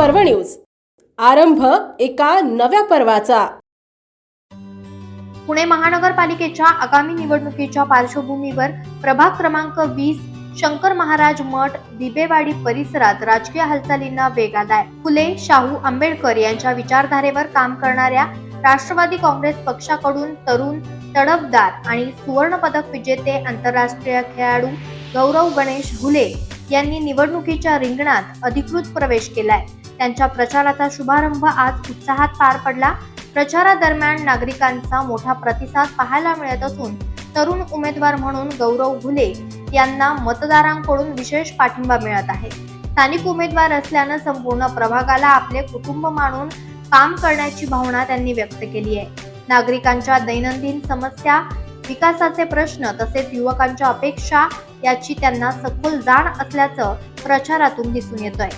पर्व न्यूज, आरंभ एका नव्या पर्वाचा। पुणे महानगरपालिकेच्या आगामी निवडणुकीच्या पार्श्वभूमीवर प्रभाग क्रमांक 20 शंकर महाराज मठ दिबेवाडी परिसरात राजकीय हालचालींना वेग आलाय। फुले शाहू आंबेडकर यांच्या विचारधारेवर काम करणाऱ्या राष्ट्रवादी काँग्रेस पक्षाकडून तरुण तडफदार आणि सुवर्ण पदक विजेते आंतरराष्ट्रीय खेळाडू गौरव गणेश घुले यांनी निवडणुकीच्या रिंगणात अधिकृत प्रवेश केलाय। त्यांच्या प्रचाराचा शुभारंभ आज उत्साहात पार पडला। प्रचारादरम्यान नागरिकांचा मोठा प्रतिसाद पाहायला मिळत असून तरुण उमेदवार म्हणून गौरव घुले यांना मतदारांकडून विशेष पाठिंबा मिळत आहे। स्थानिक उमेदवार असल्यानं संपूर्ण प्रभागाला आपले कुटुंब मानून काम करण्याची भावना त्यांनी व्यक्त केली आहे। नागरिकांच्या दैनंदिन समस्या, विकासाचे प्रश्न तसेच युवकांच्या अपेक्षा याची त्यांना सखोल जाण असल्याचं प्रचारातून दिसून येतंय।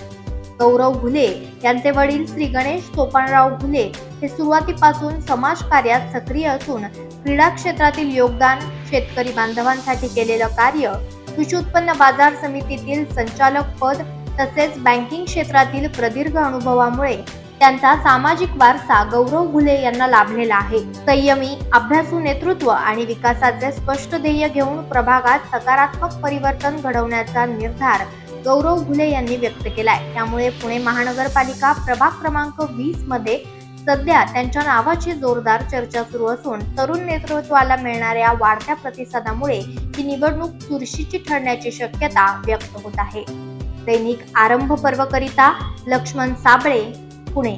गौरव घुले यांचे वडील श्री गणेश सोपानराव घुले हे सुरुवातीपासून समाजकार्यात सक्रिय असून क्रीडा क्षेत्रातील योगदान, शेतकरी बांधवांसाठी केलेलं कार्य, कृषी उत्पन्न बाजार समितीतील संचालक पद तसेच बँकिंग क्षेत्रातील प्रदीर्घ अनुभवामुळे त्यांचा सामाजिक वारसा गौरव घुले यांना लाभलेला आहे। संयमी, अभ्यासू नेतृत्व आणि विकासाचे स्पष्ट ध्येय घेऊन प्रभागात सकारात्मक परिवर्तन घडवण्याचा निर्धार गौरव घुले यांनी व्यक्त केलाय। त्यामुळे पुणे महानगरपालिका प्रभाग क्रमांक 20 मध्ये सध्या त्यांच्या नावाची जोरदार चर्चा सुरू असून तरुण नेतृत्वाला मिळणाऱ्या वाढत्या प्रतिसादामुळे ही निवडणूक चुरशीची ठरण्याची शक्यता व्यक्त होत आहे। दैनिक आरंभ पर्वकरिता लक्ष्मण साबळे, पुणे।